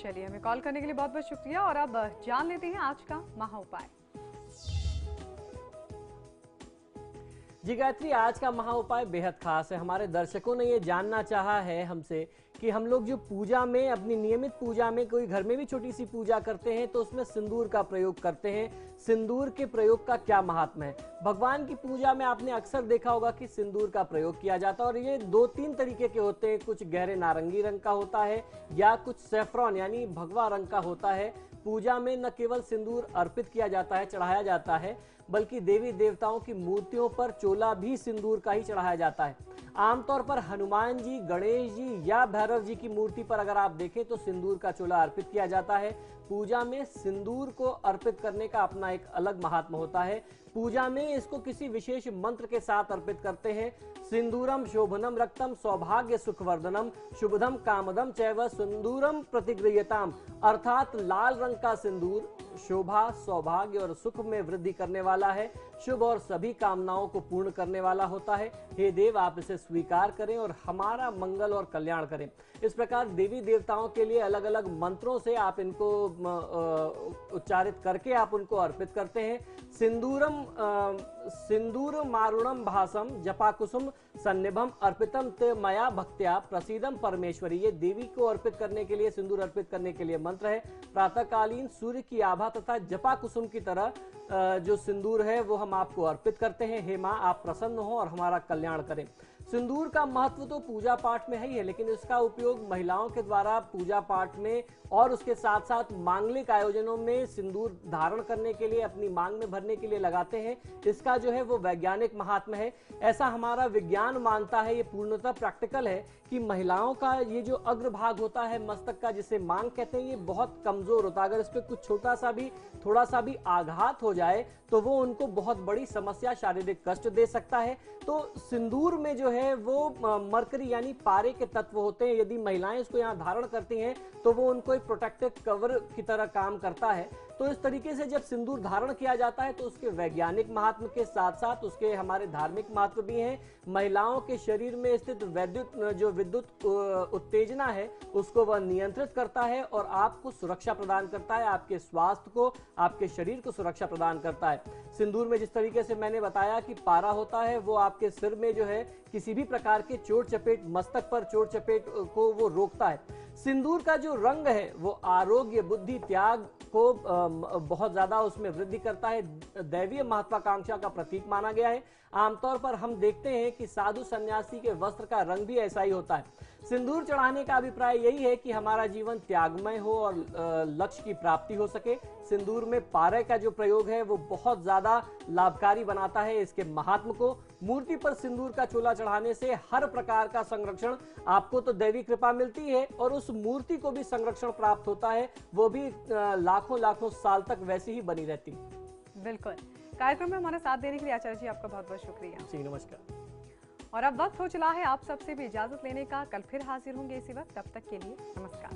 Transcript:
चलिए, हमें कॉल करने के लिए बहुत बहुत शुक्रिया। और अब जान लेते हैं आज का महा उपाय। जी गायत्री, आज का महा उपाय बेहद खास है। हमारे दर्शकों ने ये जानना चाहा है हमसे कि हम लोग जो पूजा में, अपनी नियमित पूजा में, कोई घर में भी छोटी सी पूजा करते हैं तो उसमें सिंदूर का प्रयोग करते हैं। सिंदूर के प्रयोग का क्या महात्मा है? भगवान की पूजा में आपने अक्सर देखा होगा कि सिंदूर का प्रयोग किया जाता है और ये 2-3 तरीके के होते हैं। कुछ गहरे नारंगी रंग का होता है या कुछ सैफरॉन यानी भगवा रंग का होता है। पूजा में न केवल सिंदूर अर्पित किया जाता है, चढ़ाया जाता है, बल्कि देवी देवताओं की मूर्तियों पर चोला भी सिंदूर का ही चढ़ाया जाता है। आमतौर पर हनुमान जी, गणेश जी या भैरव जी की मूर्ति पर अगर आप देखें तो सिंदूर का चोला अर्पित किया जाता है। पूजा में सिंदूर को अर्पित करने का अपना एक अलग महात्मा होता है। पूजा में इसको किसी विशेष मंत्र के साथ अर्पित करते हैं। सिंदूरम शोभनम रक्तम सौभाग्य सुखवर्धनम शुभदम कामदम चैव सिंदूरम प्रतिगृह्यताम, अर्थात लाल रंग का सिंदूर शोभा, सौभाग्य और सुख में वृद्धि करने वाला है, शुभ और सभी कामनाओं को पूर्ण करने वाला होता है। हे देव, आप इसे स्वीकार करें और हमारा मंगल और कल्याण करें। इस प्रकार देवी देवताओं के लिए अलग अलग मंत्रों से आप इनको उच्चारित करके आप उनको अर्पित करते हैं। सिंदूर मारुणम भासम जपाकुसुम सन्निभम अर्पितम ते मया भक्त्या प्रसीदम परमेश्वरी। ये देवी को अर्पित करने के लिए, सिंदूर अर्पित करने के लिए मंत्र है। प्रातःकालीन सूर्य की आभा तथा जपाकुसुम की तरह जो सिंदूर है वो हम आपको अर्पित करते हैं। हे मां, आप प्रसन्न हो और हमारा कल्याण करें। सिंदूर का महत्व तो पूजा पाठ में ही है, लेकिन इसका उपयोग महिलाओं के द्वारा पूजा पाठ में और उसके साथ साथ मांगलिक आयोजनों में सिंदूर धारण करने के लिए, अपनी मांग में भरने के लिए लगाते हैं। इसका जो है वो वैज्ञानिक महात्मा है। ऐसा हमारा विज्ञान मानता है, ये पूर्णतः प्रैक्टिकल है कि महिलाओं का ये जो अग्रभाग होता है मस्तक का, जिसे मांग कहते हैं, ये बहुत कमजोर होता है। अगर इस पे कुछ छोटा सा भी, थोड़ा सा भी आघात हो जाए तो वो उनको बहुत बड़ी समस्या, शारीरिक कष्ट दे सकता है। तो सिंदूर में जो है वो मरकरी यानी पारे के तत्व होते हैं। यदि महिलाएं इसको यहाँ धारण करती हैं तो वो उनको एक प्रोटेक्टिव कवर की तरह काम करता है। तो इस तरीके से जब सिंदूर धारण किया जाता है तो उसके वैज्ञानिक महत्व के साथ साथ उसके हमारे धार्मिक महत्व भी हैं। महिलाओं के शरीर में स्थित विद्युत उत्तेजना है उसको वह नियंत्रित करता है और आपको सुरक्षा प्रदान करता है, आपके स्वास्थ्य को, आपके शरीर को सुरक्षा प्रदान करता है। सिंदूर में जिस तरीके से मैंने बताया कि पारा होता है, वो आपके सिर में जो है किसी भी प्रकार के चोट चपेट, मस्तक पर चोट चपेट को वो रोकता है। सिंदूर का जो रंग है वो आरोग्य, बुद्धि, त्याग को बहुत ज्यादा उसमें वृद्धि करता है। दैवीय महत्वाकांक्षा का प्रतीक माना गया है। आमतौर पर हम देखते हैं कि साधु सन्यासी के वस्त्र का रंग भी ऐसा ही होता है। सिंदूर चढ़ाने का अभिप्राय यही है कि हमारा जीवन त्यागमय हो और लक्ष्य की प्राप्ति हो सके। सिंदूर में पारे का जो प्रयोग है वो बहुत ज्यादा लाभकारी बनाता है इसके महात्म को। मूर्ति पर सिंदूर का चोला चढ़ाने से हर प्रकार का संरक्षण, आपको तो दैवी कृपा मिलती है और उस मूर्ति को भी संरक्षण प्राप्त होता है, वो भी लाखों लाखों साल तक वैसी ही बनी रहती है। बिल्कुल। कार्यक्रम में हमारा साथ देने के लिए आचार्य जी आपका बहुत बहुत शुक्रिया। जी नमस्कार। और अब वक्त हो चला है आप सबसे भी इजाजत लेने का। कल फिर हाजिर होंगे इसी वक्त, तब तक के लिए नमस्कार।